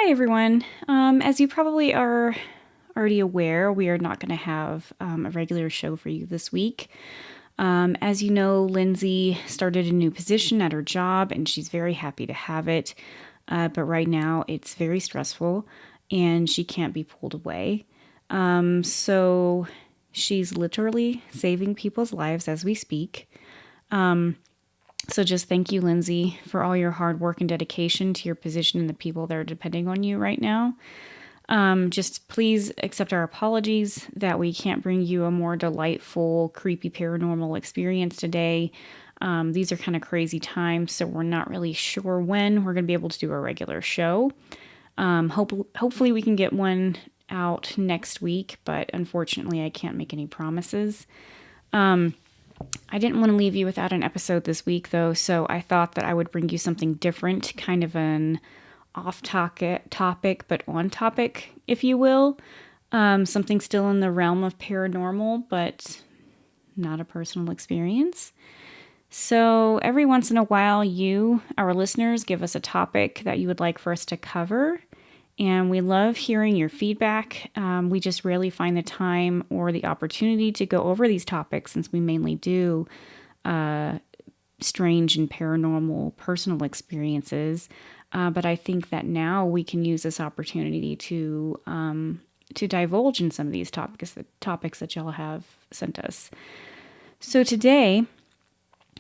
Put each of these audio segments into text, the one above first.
Hi, everyone. As you probably are already aware, we are not going to have a regular show for you this week. As you know, Lindsay started a new position at her job, and she's very happy to have it. But right now, it's very stressful, and she can't be pulled away. So she's literally saving people's lives as we speak. So just thank you, Lindsay, for all your hard work and dedication to your position and the people that are depending on you right now. Just please accept our apologies that we can't bring you a more delightful, creepy paranormal experience today. These are kind of crazy times, so we're not really sure when we're going to be able to do a regular show. Hopefully we can get one out next week, but unfortunately I can't make any promises. I didn't want to leave you without an episode this week, though, so I thought that I would bring you something different, kind of an off-topic, but on topic, if you will. Something still in the realm of paranormal, but not a personal experience. So every once in a while, you, our listeners, give us a topic that you would like for us to cover. And we love hearing your feedback. We just rarely find the time or the opportunity to go over these topics since we mainly do strange and paranormal personal experiences. But I think that now we can use this opportunity to divulge in some of these topics that y'all have sent us. So today,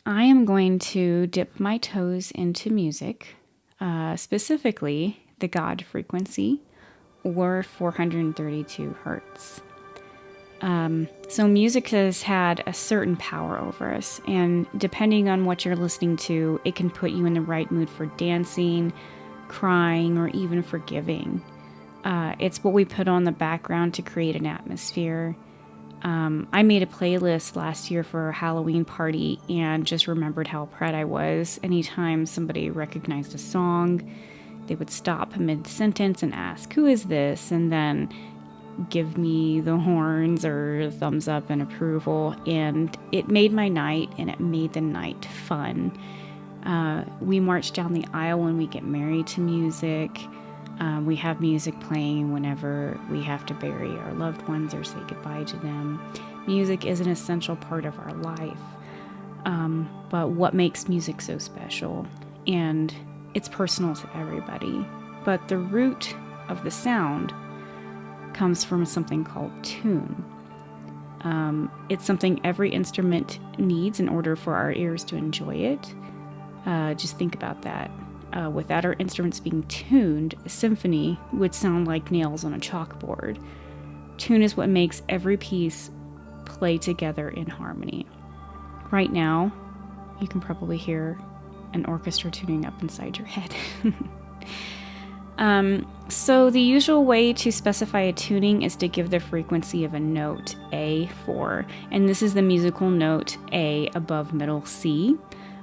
I am going to dip my toes into music, specifically the God frequency, or 432 hertz. So music has had a certain power over us, and depending on what you're listening to, it can put you in the right mood for dancing, crying, or even forgiving. It's what we put on the background to create an atmosphere. I made a playlist last year for a Halloween party and just remembered how proud I was anytime somebody recognized a song. They would stop mid-sentence and ask, "Who is this?" and then give me the horns or thumbs up and approval. And it made my night, and it made the night fun. We march down the aisle when we get married to music. We have music playing whenever we have to bury our loved ones or say goodbye to them. Music is an essential part of our life. But what makes music so special? And it's personal to everybody, but the root of the sound comes from something called tune. It's something every instrument needs in order for our ears to enjoy it. Just think about that. Without our instruments being tuned, a symphony would sound like nails on a chalkboard. Tune is what makes every piece play together in harmony. Right now, you can probably hear an orchestra tuning up inside your head. So the usual way to specify a tuning is to give the frequency of a note, A4, and this is the musical note A above middle C.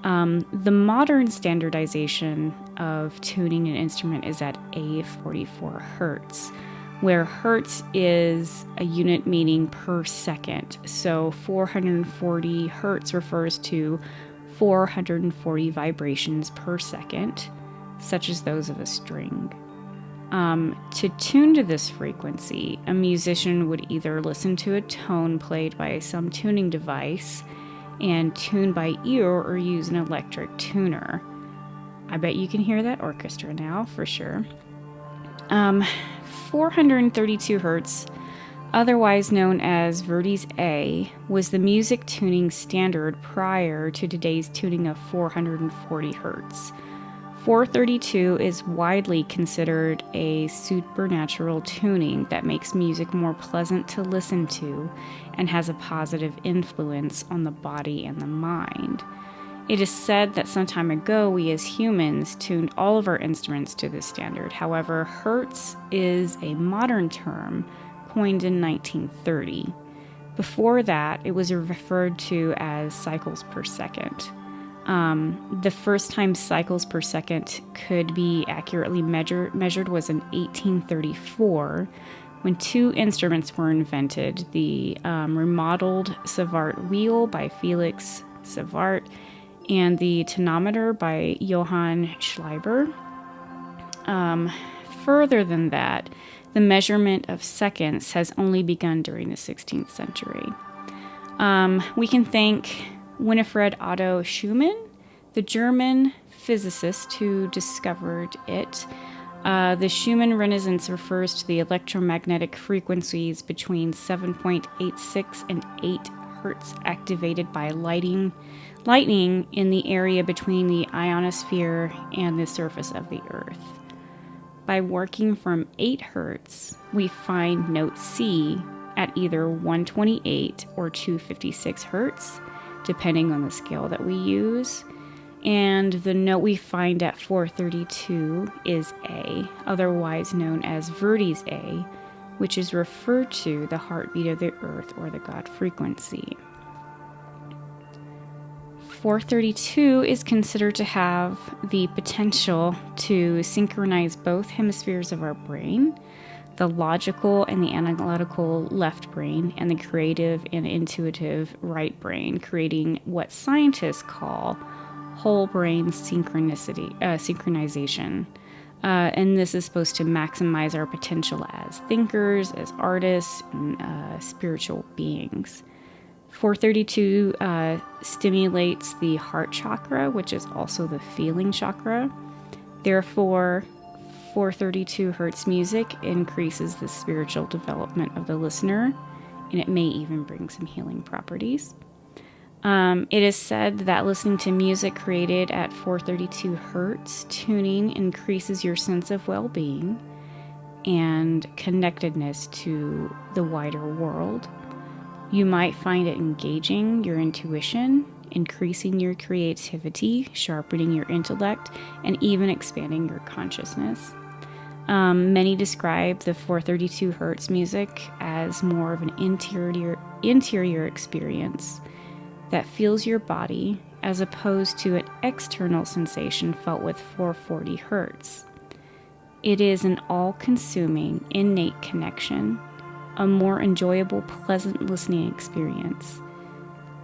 The modern standardization of tuning an instrument is at A44 hertz, where hertz is a unit meaning per second. So 440 hertz refers to 440 vibrations per second, such as those of a string. To tune to this frequency, a musician would either listen to a tone played by some tuning device and tune by ear or use an electric tuner. I bet you can hear that orchestra now, for sure. 432 hertz, otherwise known as Verdi's A, was the music tuning standard prior to today's tuning of 440 hertz. 432 is widely considered a supernatural tuning that makes music more pleasant to listen to and has a positive influence on the body and the mind. It is said that some time ago we as humans tuned all of our instruments to this standard. However, hertz is a modern term coined in 1930. Before that, it was referred to as cycles per second. The first time cycles per second could be accurately measured was in 1834, when two instruments were invented, the remodeled Savart wheel by Felix Savart and the tonometer by Johann Schleiber. further than that, the measurement of seconds has only begun during the 16th century. We can thank Winifred Otto Schumann, the German physicist who discovered it. The Schumann resonance refers to the electromagnetic frequencies between 7.86 and 8 hertz activated by lightning in the area between the ionosphere and the surface of the Earth. By working from 8 hertz, we find note C at either 128 or 256 hertz, depending on the scale that we use. And the note we find at 432 is A, otherwise known as Verdi's A, which is referred to the heartbeat of the Earth or the God frequency. 432 is considered to have the potential to synchronize both hemispheres of our brain, the logical and the analytical left brain, and the creative and intuitive right brain, creating what scientists call whole brain synchronization. And this is supposed to maximize our potential as thinkers, as artists, and spiritual beings. 432 stimulates the heart chakra, which is also the feeling chakra. Therefore, 432 hertz music increases the spiritual development of the listener, and it may even bring some healing properties. It is said that listening to music created at 432 hertz tuning increases your sense of well-being and connectedness to the wider world. You might find it engaging your intuition, increasing your creativity, sharpening your intellect, and even expanding your consciousness. Many describe the 432 hertz music as more of an interior experience that feels your body as opposed to an external sensation felt with 440 hertz. It is an all-consuming, innate connection, a more enjoyable, pleasant listening experience.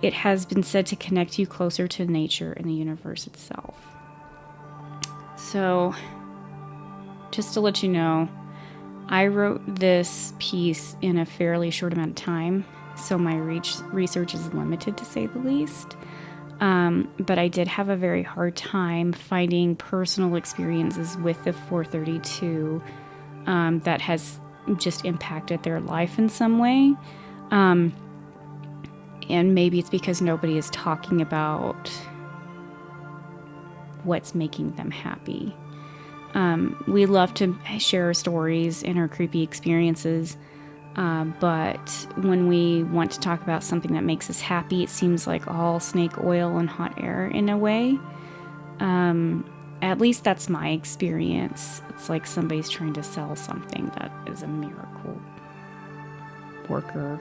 It has been said to connect you closer to nature and the universe itself. So, just to let you know, I wrote this piece in a fairly short amount of time, so my research is limited, to say the least. But I did have a very hard time finding personal experiences with the 432 that has just impacted their life in some way. And maybe it's because nobody is talking about what's making them happy. We love to share our stories and our creepy experiences, but when we want to talk about something that makes us happy, it seems like all snake oil and hot air in a way. At least that's my experience. It's like somebody's trying to sell something that is a miracle worker.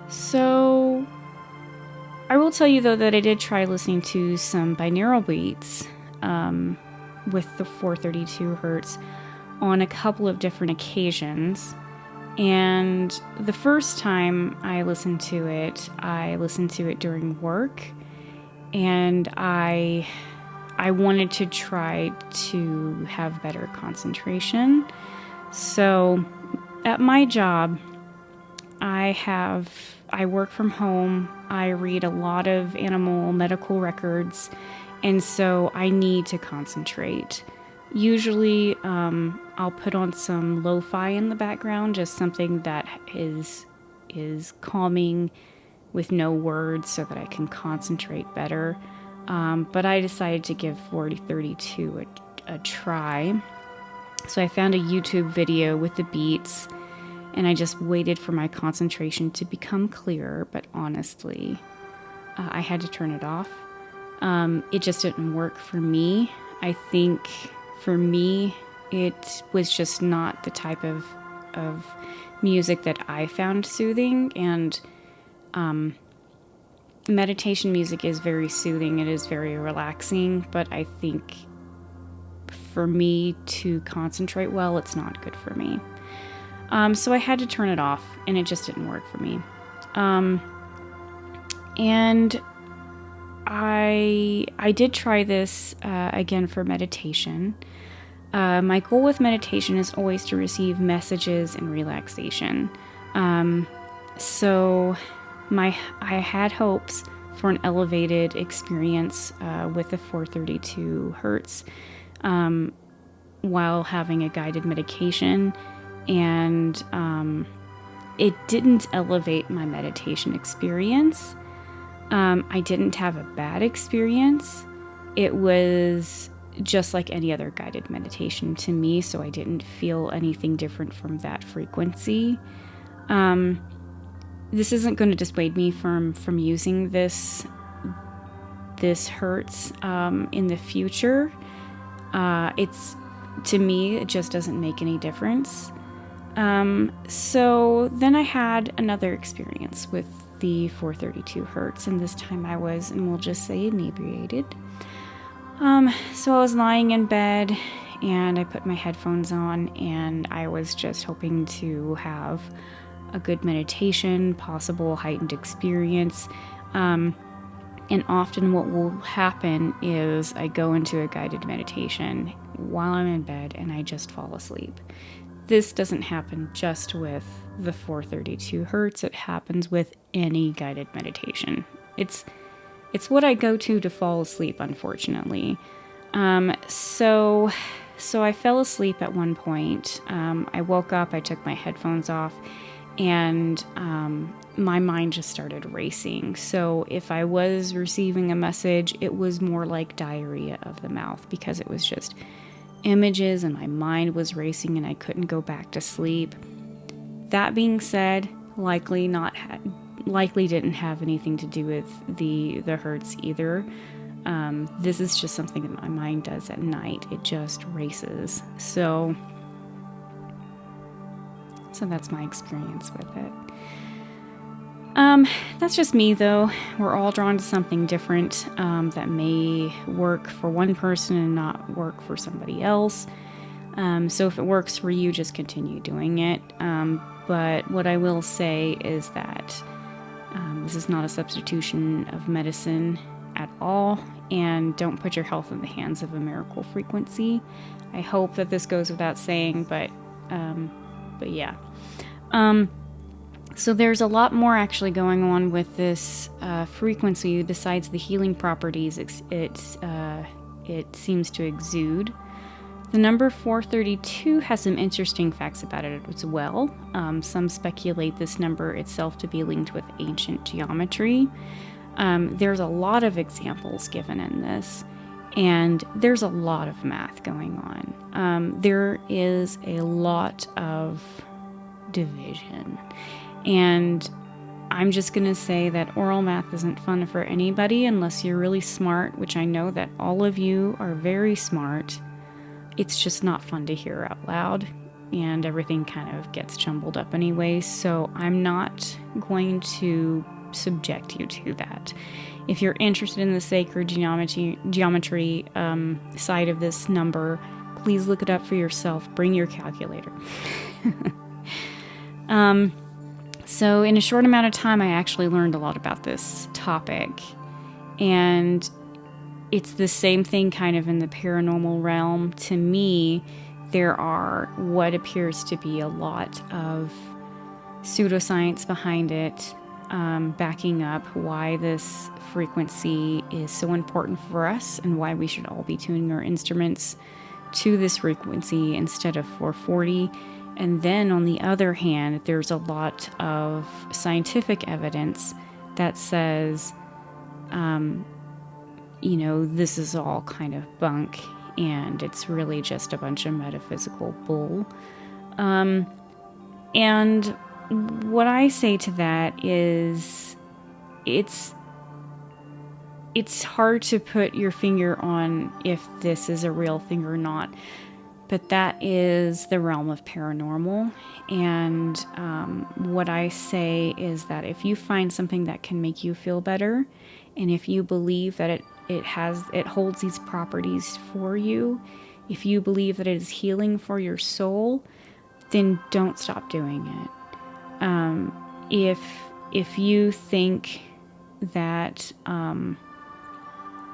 So I will tell you, though, that I did try listening to some binaural beats with the 432 hertz on a couple of different occasions. And the first time I listened to it during work, and I wanted to try to have better concentration. So at my job, I work from home. I read a lot of animal medical records, and so I need to concentrate. Usually, I'll put on some lo-fi in the background, just something that is calming with no words so that I can concentrate better. But I decided to give 432 a try. So I found a YouTube video with the beats, and I just waited for my concentration to become clearer, but honestly, I had to turn it off. It just didn't work for me. I think for me, it was just not the type of music that I found soothing, and meditation music is very soothing. It is very relaxing, but I think for me to concentrate well, it's not good for me. So I had to turn it off, and it just didn't work for me. And I did try this again for meditation. My goal with meditation is always to receive messages and relaxation. So I had hopes for an elevated experience with the 432 hertz while having a guided medication, and it didn't elevate my meditation experience. I didn't have a bad experience. It was just like any other guided meditation to me, so I didn't feel anything different from that frequency. This isn't going to dissuade me from using this hertz in the future. It's, to me, it just doesn't make any difference. So then I had another experience with the 432 hertz, and this time I was, and we'll just say, inebriated. So I was lying in bed, and I put my headphones on, and I was just hoping to have a good meditation, possible heightened experience. And often what will happen is I go into a guided meditation while I'm in bed and I just fall asleep. This doesn't happen just with the 432 hertz. It happens with any guided meditation. It's what I go to fall asleep, unfortunately. So I fell asleep at one point. I woke up, I took my headphones off, and my mind just started racing. So if I was receiving a message, it was more like diarrhea of the mouth, because it was just images and my mind was racing and I couldn't go back to sleep. That being said, likely didn't have anything to do with the hertz either. This is just something that my mind does at night. It just races. So that's my experience with it. That's just me, though. We're all drawn to something different that may work for one person and not work for somebody else. So if it works for you, just continue doing it. But what I will say is that this is not a substitution of medicine at all, and don't put your health in the hands of a miracle frequency. I hope that this goes without saying, but yeah. So there's a lot more actually going on with this frequency besides the healing properties it seems to exude. The number 432 has some interesting facts about it as well. Some speculate this number itself to be linked with ancient geometry. There's a lot of examples given in this, and there's a lot of math going on. There is a lot of division. And I'm just going to say that oral math isn't fun for anybody unless you're really smart, which I know that all of you are very smart. It's just not fun to hear out loud, and everything kind of gets jumbled up anyway, so I'm not going to subject you to that. If you're interested in the sacred geometry side of this number, please look it up for yourself. Bring your calculator. So in a short amount of time, I actually learned a lot about this topic, and it's the same thing kind of in the paranormal realm. To me, there are what appears to be a lot of pseudoscience behind it, backing up why this frequency is so important for us and why we should all be tuning our instruments to this frequency instead of 440. And then on the other hand, there's a lot of scientific evidence that says, this is all kind of bunk and it's really just a bunch of metaphysical bull. And what I say to that is it's hard to put your finger on if this is a real thing or not. But that is the realm of paranormal. And what I say is that if you find something that can make you feel better, and if you believe that it holds these properties for you, if you believe that it is healing for your soul, then don't stop doing it. If you think that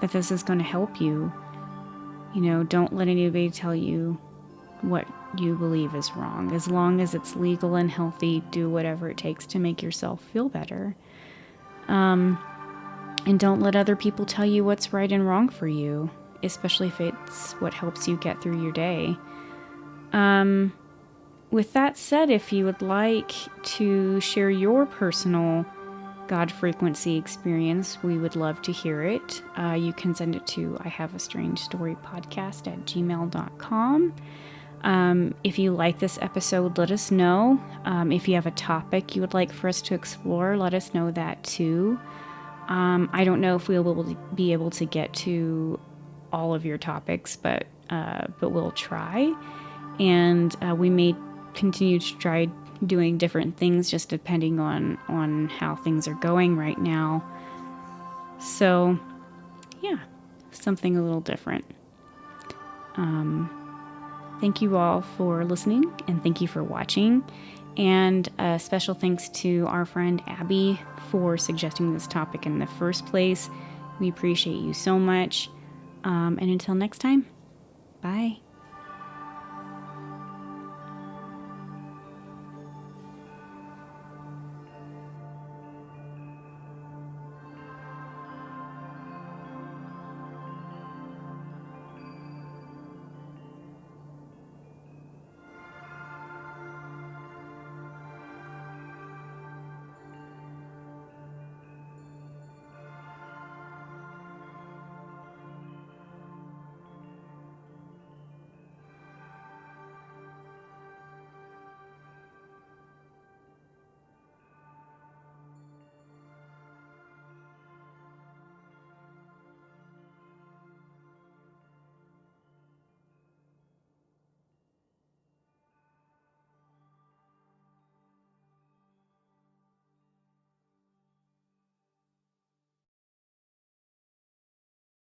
that this is going to help you. Don't let anybody tell you what you believe is wrong. As long as it's legal and healthy, do whatever it takes to make yourself feel better. And don't let other people tell you what's right and wrong for you, especially if it's what helps you get through your day. With that said, if you would like to share your personal God frequency experience, we would love to hear it. You can send it to ihaveastrangestorypodcast@gmail.com. If you like this episode, let us know. If you have a topic you would like for us to explore, let us know that too. I don't know if we'll be able to get to all of your topics, but we'll try. And we may continue to try doing different things just depending on how things are going right now. So, yeah, something a little different. Thank you all for listening, and thank you for watching. And a special thanks to our friend Abby for suggesting this topic in the first place. We appreciate you so much. And until next time, bye.